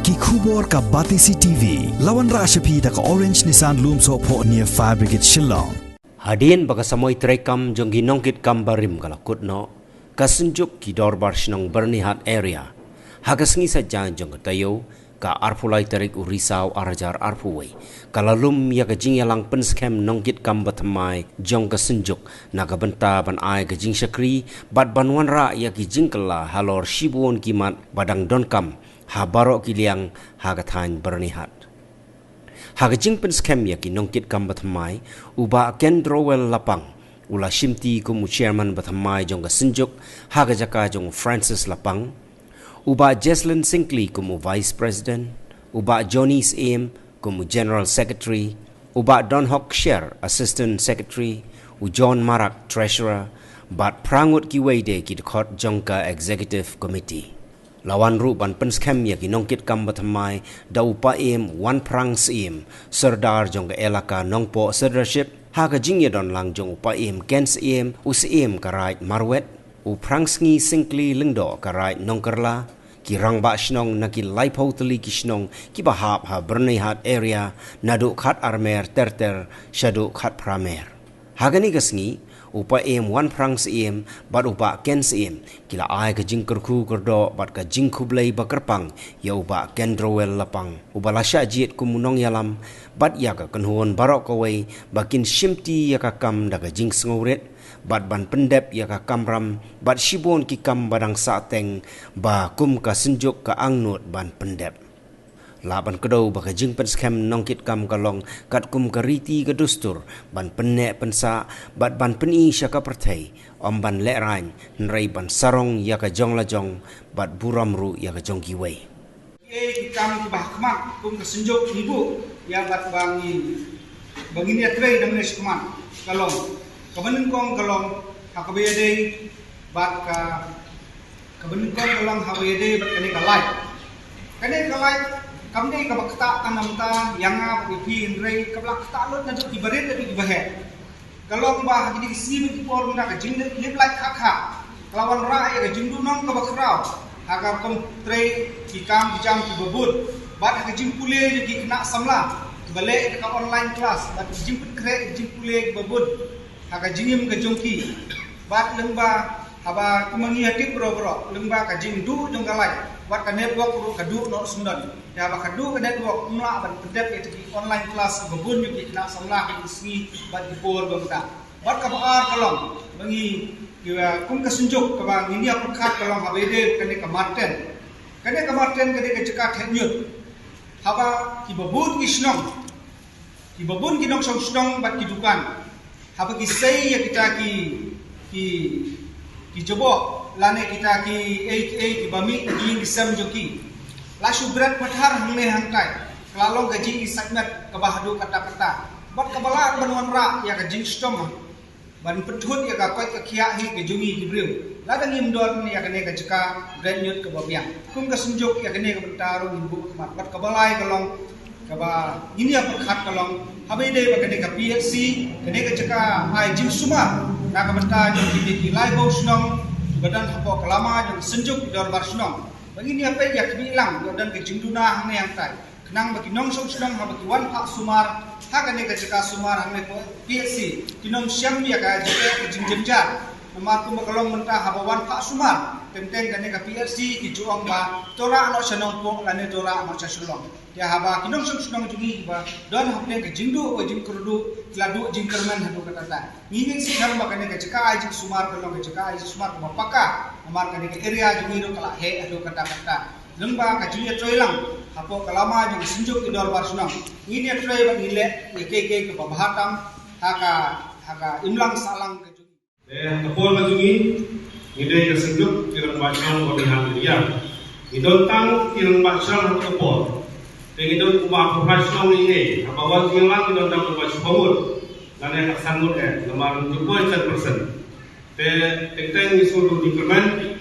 ki khubor ka Batisi TV lawan ra shapi da ka Orange Nissan Loom so pho near Fire Brigade Shillong Hadien baka samoy trekam jong ginongkit kambarim kalakut no ka Synjuk ki Dorbar Shnong Byrnihat area hagas ngi saja jong tayo ka arpulai tarik urisau arajar arpuway kalalum ya ka jing yalang penskem nongkit kam Thymmai jong ka Synjuk naga benta ban ai ka jing syakri bat banwan ra ya ki jing kala halor shibuon kimat badang donkam ha barok kiliang ha kathan Byrnihat Hagajing penskem ya ki nongkit kam Thymmai uba Kendrowell Lapang ula shimti kumu chairman Thymmai jong ka Synjuk hagajaka jong Francis Lapang uba Jesslyn Sinclair kumu vice president uba Johnny's Aim kumu general secretary uba Don Hocksher assistant secretary u John Marak treasurer bat prangut ki wede ki dekot jong ka executive committee Lawan ru ban penskem ya ki nongkit kam Thymmai da upa em wan prang sim serdar jong ka elaka nongpo serdarship ha ka jing ya don lang jong upa em kens em usiem karai marwet u prang sngi singkli lengdo karai nongkerla ki rang ba Shnong na ki laipo teli ki Shnong ki bahap ha Byrnihat area nadu khat armer terter shadu khat pramer hagani gasngi upa em wan prang sim bat upa ken sim kila ai ka jing kerku kerdo bat ka jing kublai bakerpang ya upa Kendrowell Lapang uba lasya jiet kumunong yalam bat ya ka kenhuon barok kawai bakin shimti ya ka kam da ka jing sngauret bat ban pendep ya ka kamram bat shibon ki kam badang sateng ba kum ka Synjuk ka angnut ban pendep Laban kedau baka jing penskem nongkit kam kalong kat kum kariti ke dustur ban penek pensa bat ban peni syaka pertai om ban lekrain nrai ban sarong ya ka jong la jong bat buram ru ya ka jong kiwei kam bah kemak kum ke Synjuk ibu ya bat bangi ni atre dam nes kemak kalong kabenin kong kalong hakabede bat ka kabenin kong kalong hakabede bat kene kalai kami ka bakta tanamta yanga pipi indrei kabla kta lot na di baret di bahe kalong ba gidi si mi por na ka jing lip like khakha lawan ra ya jing du nong ka bakrau agar kom tre ki kam jam ki babut bat ka jing pule di kena samla bale ka online class bat jing put kre jing pule babut ka jingim ka jongki bat lengba haba kumangi hati bro lengba ka jing du jong galai bat ka network ru ka du no sundan ya ba ka du ka network mla ban pendep itu online class babun yu kena samla ki ismi bat di por bangta bat ka baar kalong bangi ya kum ka Synjuk ka bang ini apa khat kalong habede kene ka marten kene ka cekat henyut haba ki babun ki Shnong ki nong Shnong bat ki dukan haba ki sei ya kita ki jobo lane kita ki ki bami ki gisam joki la subrat pathar hangne hangkai klalong gaji isakmet ka bahdu kata bat kabala banwan ra ya ka jing stom ban pethut ya ka koi ka khia hi ke jungi ki briu la dang im don ya ka ne ka jaka granyut ka babya kum ka Synjuk ya ka ne ka bentaro imbu mat bat kabalai kalong ka ba ini apa khat kalong habede ba ka ne ka PFC ka ne ka jaka ai jing suma na ka benta jong ki laibo Shnong badan hapo kelama jong Synjuk Dorbar Shnong begini apa ya kebilang dan ke jingduna hang yang tai kenang bagi nong Shnong ha bagi wan pak sumar ha ka ne ka jaka sumar hang ne ko PSC kinong syam ya ka jaka ke jingjemjar nama tu makalong mentah ha wan pak sumar tenteng ka ne ka PSC ki juang ba tora no Shnong po lane tora no chasulong ya haba kinong Shnong jugi ba don hapne ke jingdu o jingkurdu ladu jingkerman hadu kata ini sikar ba ka ne ka jaka ai jing sumar kalong ka jaka ai sumar ba paka amar ka ne ka area jugi ro kala he hadu kata lembah ka juya troilang hapo kalama jong Synjuk ki Dorbar Shnong ini troi ba nile ke babahatam haka imlang salang ke jugi kapol ma jugi ngide ka Synjuk ki Dorbar Shnong ko dihan dia idon tang ki Dorbar Shnong ko kapol Pengidon kuma profesional ini, apa wajib yang lagi dalam dalam bangun, dan yang sangat lemar 2%. Tentang isu dikremen,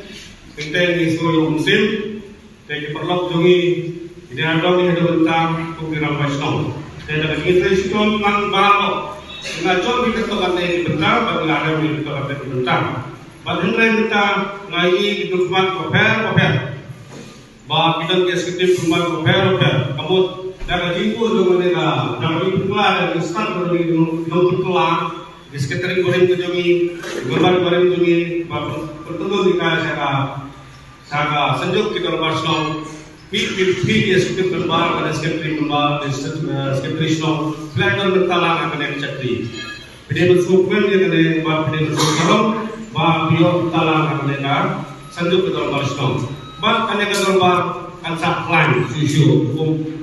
tentang isu musim, tentang perlok jungi, ini ada ni ada tentang program profesional. Tentang kita isu man barang, ngajol kita tu kata ini bentar, bagi ada kita kata ini bentar. Bagi mereka ngai itu kuat koper. ba kita ke sekitar rumah per kamu dapat info juga mereka dapat info lah dan instan dari nomor kelas di sekitar goreng tu jami goreng jami pertemu di saya Synjuk kita Dorbar Shnong di sekitar Dorbar dan sekitar Dorbar di sekitar Shnong pelajar bertalang akan yang cakri pada bersukuan dia kena ba pada bersukuan ba bio bertalang akan yang Synjuk kita Dorbar Shnong ba kan yang Dorbar kan sak plan susu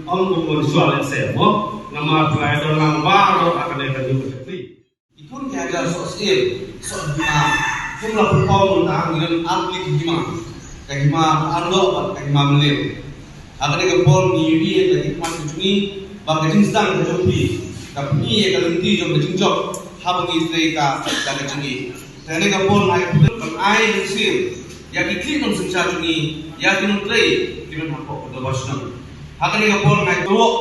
om soal saya nama pelajar lang baru akan yang cakri ikut keadaan sosial jumlah performa tentang dengan atlet kahima ando kahima melil akan ke pol ni wi lagi kuat cumi bang jing sedang terjadi tapi ye kalau nanti jom jingjok habang istri ka daga jingi tane ke pol mai bang ai sil ya ikli non sencha cumi ya kinun trei kinun hapo Dorbar Shnong akan ke pol mai tuok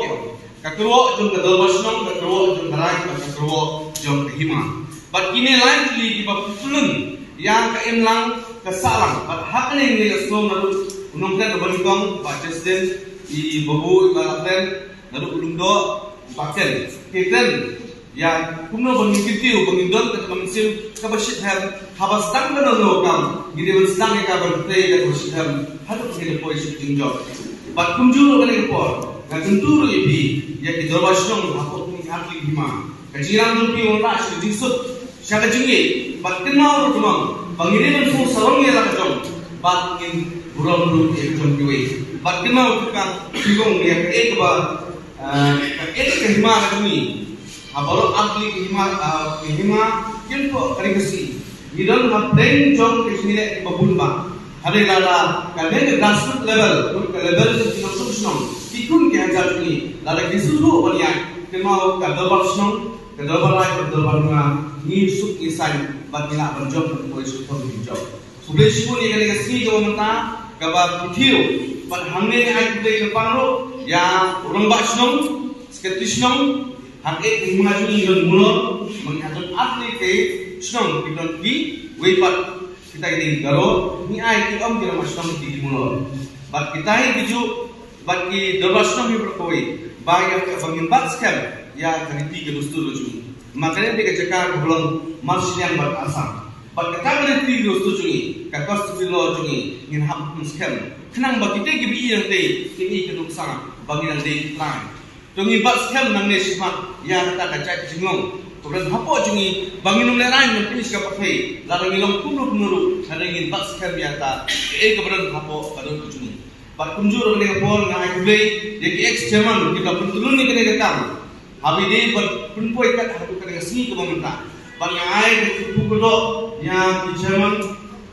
ka tuok jom ke Dorbar Shnong ka tuok jom darai ka tuok jom kahima but kini lain di bapulun yang ke emlang kesalang but hakne ni Shnong naru unongkan berbantung pak presiden di babu ibaratkan naru ulungdo paken keten yang kumno bangkitiu bangindon ke kamsil ka bashit ham habas dang na no kam gide bersang ka bertei ka bashit ham hadu ke pois tinjo but kumjuro kane por na tenturu ibi ya di Dorbar Shnong hapo ni atli hima kajiran dupi ora shi disut syaga jingi but kenau rumang bangirin fu sarong ya la jong but in buram ru ek jong kiwe but kenau tukang tigong ya ek ba ek ke hima kami abalo atli hima kinpo karikasi we don't have brain jong ke sini babun ba hare lala kale grassroots level ke Shnong ikun ke hajar ni lala kisulu banian kenau ka Dorbar Shnong ke Dorbar lai ke Dorbar ni suk isan bagila berjob ko isu ko job subesh ko ni kale kasi ko mata kaba pithiu but हमने आज केlepangro ya Dorbar Shnong sekitar Shnong hake himaju ingon mulo mengatur atli ke Shnong kita di wepat kita ini garo ni ai ki om kira Shnong di mulo but kita ini biju but ki Dorbar Shnong ni berkoi bayar bangin bat scam ya kaniti ke dustu lucu makanya dia cakap belum masih yang berasam. But kita beri dostu cungi, kakak sebelum cungi, ingin ham scam. Kenang bagi dia gibi yang day, ini kedua sangat bagi yang day lain. Cungi bat scam nang ni siapa yang kata kacau jengong. Kemudian apa cungi bagi nomor lain yang pilih siapa pakai, lalu ngilong kumur, ada ingin bat scam yang tak. Kemudian apa kadang cungi. But kunjur dengan pol ngai kubay, dia ex chairman kita pentulun ni kena datang. Habis dia berkumpul kat aku kena sini ke pemerintah. Banyak kumpul yang chairman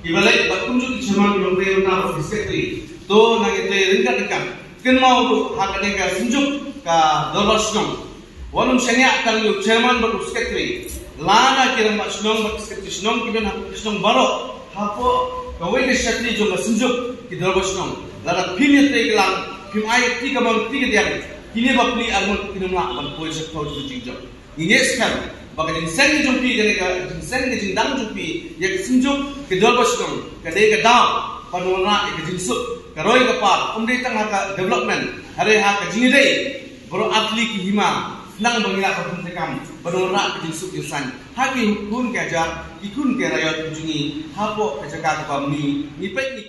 ibalai berkunjung chairman pemerintah sekretari. To nang itu ringkat. Ken mau tu hak ada Synjuk ke Dorbar Shnong. Walum senya akan lu chairman ber sekretari. Lana kira mak Shnong ber sekretari Shnong kita nak Shnong baru. Hapo kawai ke sekretari jom Synjuk ke Dorbar Shnong. Lada pilih tegelang kim ayat 3 dia. Kini bapli almun kinumla ban pois kau tu jingjok. Ini sekarang bagi jinsen jumpi jadi jinsen ke jindang jumpi ya Synjuk ke Dorbar Shnong ke dia ke dau panona ke jinsut ke roi ke par umdei tengah ke development hari ha ke jini dei bro atli ki hima nang bangila ka pun tekam panona ke jinsut insan haki hun ke ajar ikun ke rakyat jungi hapo ke jaga ke pamni ni pek ni